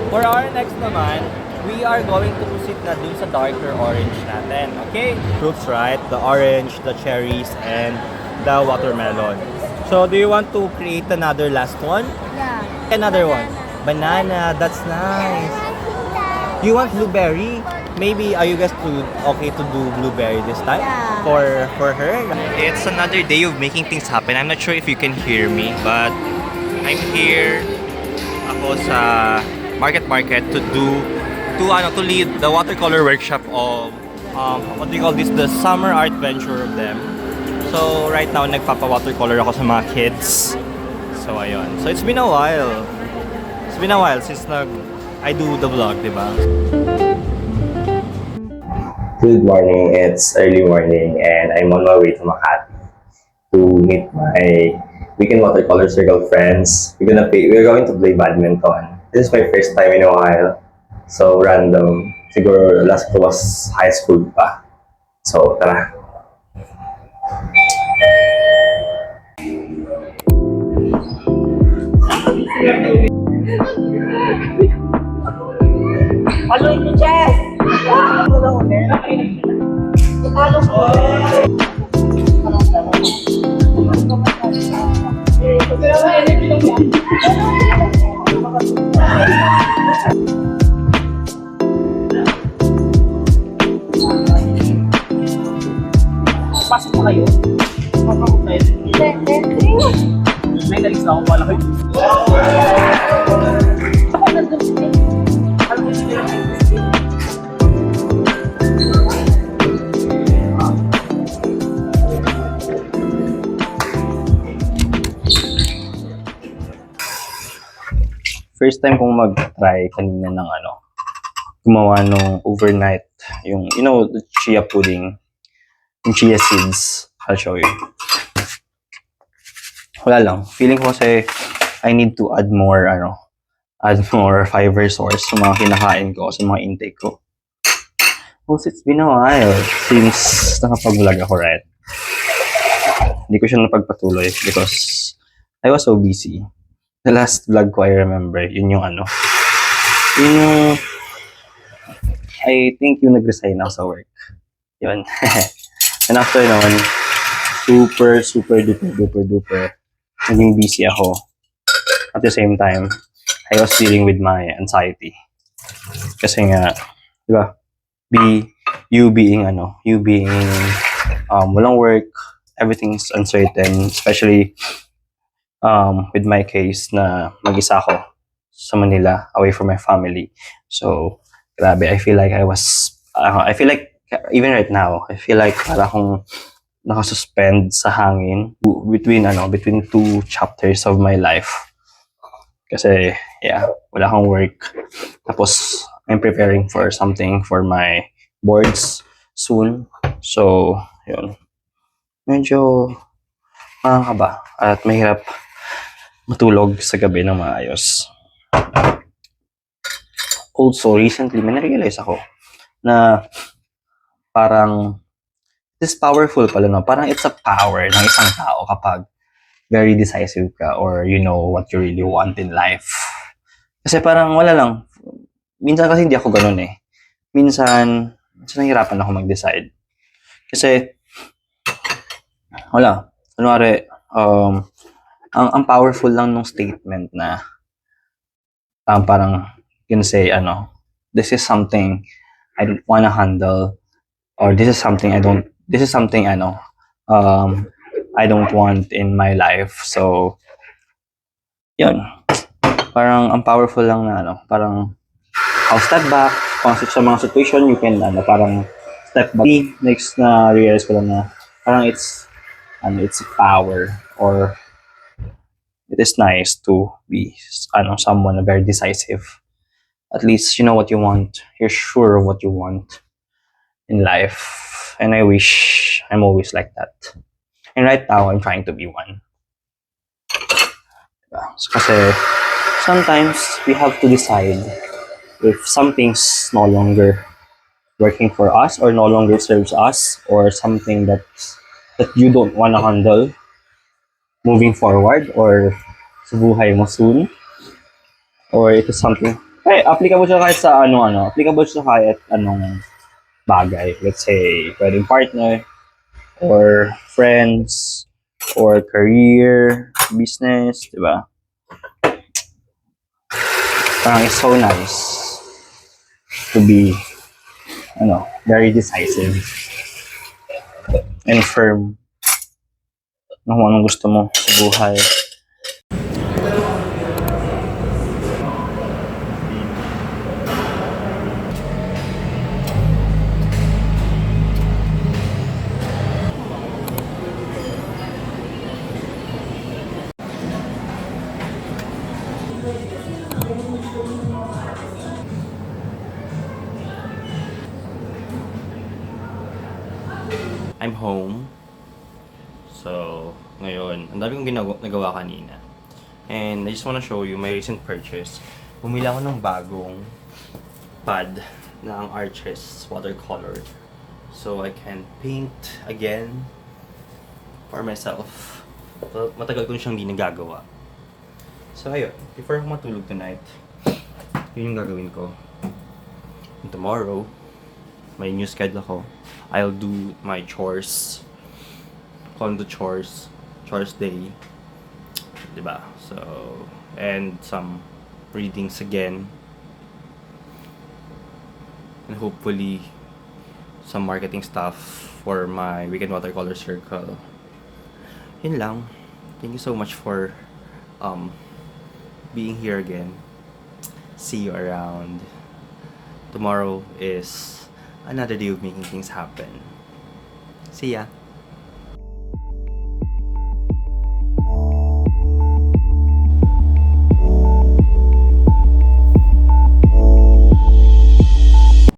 For our next naman, we are going to proceed na dun sa darker orange natin. Okay? Fruits, right? The orange, the cherries, and the watermelon. So, do you want to create another last one? Yeah. Another one. Banana. That's nice. You want blueberry? Maybe are you guys okay to do blueberry this time? Yeah. For her? It's another day of making things happen. I'm not sure if you can hear me, but I'm here ako sa market to lead the watercolor workshop of what do you call this, the summer art venture of them. So right now nagpapa-watercolor ako sa mga kids. So ayun. So it's been a while. It's been a while since I do the vlog, di ba? Good morning, it's early morning and I'm on my way to Makati to meet my weekend watercolor circle friends. We're going to play badminton. This is my first time in a while. So random. Siguro last ko was high school pa. So tara. Aloy ko, Jess! Talo ko! Pasok mo kayo? Pasok mo kayo? May nalis na ako pala kayo. Ako nandun siya. Alam mo siya. First time kong mag-try kanina ng gumawa nung overnight, yung, the chia pudding, yung chia seeds. I'll show you. Wala lang. Feeling ko kasi I need to add more fiber source sa mga kinakain ko, sa mga intake ko. Also, it's been a while since nakapag-vlog ako, right? Hindi ko siya napagpatuloy because I was so busy. The last vlog ko, I remember, yun yung I think yung nag-resign ako sa work. Yun. And after naman, super duper naging busy ako. At the same time, I was dealing with my anxiety. Kasi nga, di ba, you being walang work, everything's uncertain, especially with my case na mag-isa ako sa Manila, away from my family. So, grabe, I feel like even right now, I feel like para akong nakasuspend sa hangin between two chapters of my life. Kasi, yeah, wala akong work. Tapos, I'm preparing for something for my boards soon. So, yun. Medyo makakaba at mahirap matulog sa gabi ng maayos. Also, recently, may na-realize ako na parang this powerful pala, no? Parang it's a power ng isang tao kapag very decisive ka or you know what you really want in life. Kasi parang wala lang. Minsan kasi hindi ako ganun eh. Minsan nahihirapan ako mag-decide. Kasi, wala. Kunwari, ang powerful lang nung statement na parang you can say this is something I don't wanna handle, or this is something I don't want in my life. So yun, parang ang powerful lang na parang I'll step back kung sa mga situation you can parang step back. Next na realize ko lang na parang it's power, or it is nice to be someone very decisive. At least you know what you want. You're sure of what you want in life. And I wish I'm always like that. And right now, I'm trying to be one. So, kasi sometimes we have to decide if something's no longer working for us or no longer serves us, or something that you don't want to handle moving forward or sa buhay mo soon, or it is something applicable siya kahit sa applicable siya kahit anong bagay. Let's say, pwedeng partner, or friends, or career, business, di ba? Parang it's so nice to be, very decisive and firm na kung anong gusto mo sa buhay. I'm home. So, ngayon, ang dami kong nagawa kanina. And I just wanna show you my recent purchase. Bumili ako ng bagong pad ng Arches watercolor. So, I can paint again for myself. So, matagal ko siyang hindi nagagawa. So, ayun. Before ako matulog tonight, yun yung gagawin ko. And tomorrow, may new schedule ako. I'll do my chores. Condo chores. Chores day. Diba? So, and some readings again. And hopefully, some marketing stuff for my Weekend Watercolor Circle. Yun lang. Thank you so much for being here again. See you around. Tomorrow is another day of making things happen. See ya!